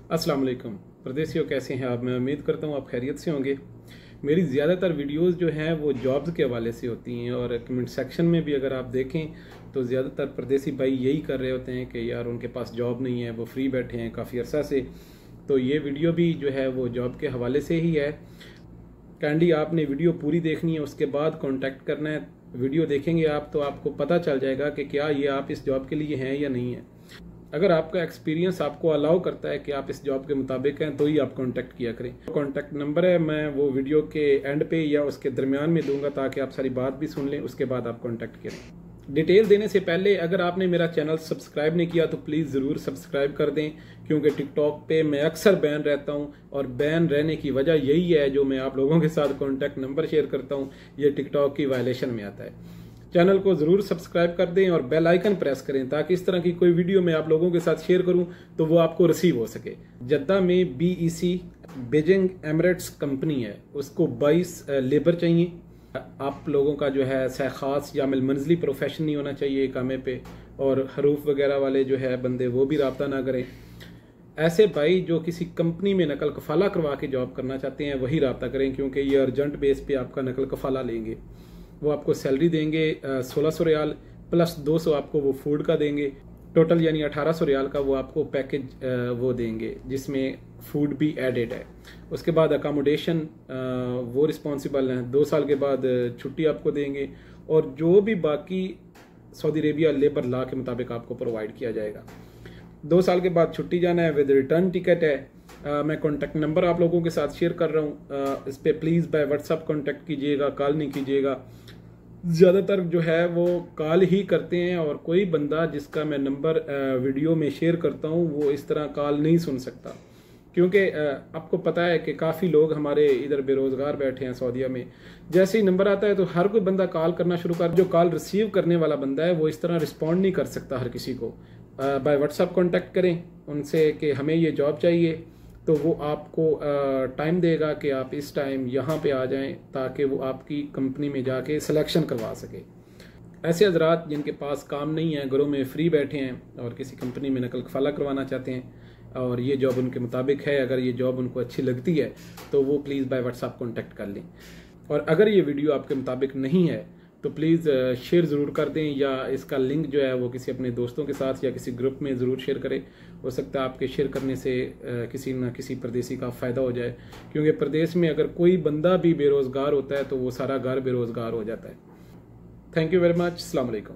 अस्सलाम वालेकुम। परदेसियों, कैसे हैं आप? मैं उम्मीद करता हूँ आप खैरियत से होंगे। मेरी ज़्यादातर वीडियोस जो हैं वो जॉब्स के हवाले से होती हैं और कमेंट सेक्शन में भी अगर आप देखें तो ज़्यादातर परदेसी भाई यही कर रहे होते हैं कि यार उनके पास जॉब नहीं है, वो फ्री बैठे हैं काफ़ी अरसा से। तो ये वीडियो भी जो है वो जॉब के हवाले से ही है। काइंडली आपने वीडियो पूरी देखनी है, उसके बाद कॉन्टैक्ट करना है। वीडियो देखेंगे आप तो आपको पता चल जाएगा कि क्या ये आप इस जॉब के लिए हैं या नहीं है। अगर आपका एक्सपीरियंस आपको अलाउ करता है कि आप इस जॉब के मुताबिक हैं तो ही आप कांटेक्ट किया करें। कॉन्टैक्ट नंबर है, मैं वो वीडियो के एंड पे या उसके दरमियान में दूंगा ताकि आप सारी बात भी सुन लें, उसके बाद आप कांटेक्ट करें। डिटेल देने से पहले अगर आपने मेरा चैनल सब्सक्राइब नहीं किया तो प्लीज़ ज़रूर सब्सक्राइब कर दें, क्योंकि टिकटॉक पे मैं अक्सर बैन रहता हूं और बैन रहने की वजह यही है, जो मैं आप लोगों के साथ कॉन्टैक्ट नंबर शेयर करता हूं ये टिकटॉक की वायलेशन में आता है। चैनल को ज़रूर सब्सक्राइब कर दें और बेल आइकन प्रेस करें ताकि इस तरह की कोई वीडियो मैं आप लोगों के साथ शेयर करूं तो वो आपको रिसीव हो सके। जद्दा में BEC बीजिंग एमिरेट्स कंपनी है, उसको 22 लेबर चाहिए। आप लोगों का जो है ख़ास या मंजली प्रोफेशन नहीं होना चाहिए कामे पे, और हरूफ वगैरह वाले जो है बंदे वो भी रब्ता ना करें। ऐसे भाई जो किसी कंपनी में नकल कफाला करवा के जॉब करना चाहते हैं वही रब्ता करें, क्योंकि ये अर्जेंट बेस पे आपका नकल कफाला लेंगे। वो आपको सैलरी देंगे 1600 रियाल प्लस 200 आपको वो फूड का देंगे, टोटल यानी 1800 रियाल का वो आपको पैकेज वो देंगे जिसमें फूड भी एडेड है। उसके बाद अकोमोडेशन वो रिस्पॉन्सिबल हैं। 2 साल के बाद छुट्टी आपको देंगे और जो भी बाकी सऊदी अरेबिया लेबर लॉ के मुताबिक आपको प्रोवाइड किया जाएगा। 2 साल के बाद छुट्टी जाना है, विद रिटर्न टिकट है। मैं कॉन्टैक्ट नंबर आप लोगों के साथ शेयर कर रहा हूँ, इस पर प्लीज़ बाय व्हाट्सअप कॉन्टैक्ट कीजिएगा, कॉल नहीं कीजिएगा। ज़्यादातर जो है वो कॉल ही करते हैं और कोई बंदा जिसका मैं नंबर वीडियो में शेयर करता हूँ वो इस तरह कॉल नहीं सुन सकता, क्योंकि आपको पता है कि काफ़ी लोग हमारे इधर बेरोज़गार बैठे हैं सऊदीया में। जैसे ही नंबर आता है तो हर कोई बंदा कॉल करना शुरू कर, जो कॉल रिसीव करने वाला बंदा है वो इस तरह रिस्पॉन्ड नहीं कर सकता हर किसी को। बाय व्हाट्सअप कॉन्टैक्ट करें उनसे कि हमें ये जॉब चाहिए, तो वो आपको टाइम देगा कि आप इस टाइम यहाँ पे आ जाएं ताकि वो आपकी कंपनी में जाके सिलेक्शन करवा सके। ऐसे हजरात जिनके पास काम नहीं है, घरों में फ्री बैठे हैं और किसी कंपनी में नकल कफाला करवाना चाहते हैं और ये जॉब उनके मुताबिक है, अगर ये जॉब उनको अच्छी लगती है तो वो प्लीज़ बाय व्हाट्सएप कॉन्टैक्ट कर लें। और अगर ये वीडियो आपके मुताबिक नहीं है तो प्लीज़ शेयर ज़रूर कर दें, या इसका लिंक जो है वो किसी अपने दोस्तों के साथ या किसी ग्रुप में ज़रूर शेयर करें। हो सकता है आपके शेयर करने से किसी न किसी परदेसी का फ़ायदा हो जाए, क्योंकि प्रदेश में अगर कोई बंदा भी बेरोज़गार होता है तो वो सारा घर बेरोज़गार हो जाता है। Thank you very much. अस्सलाम वालेकुम।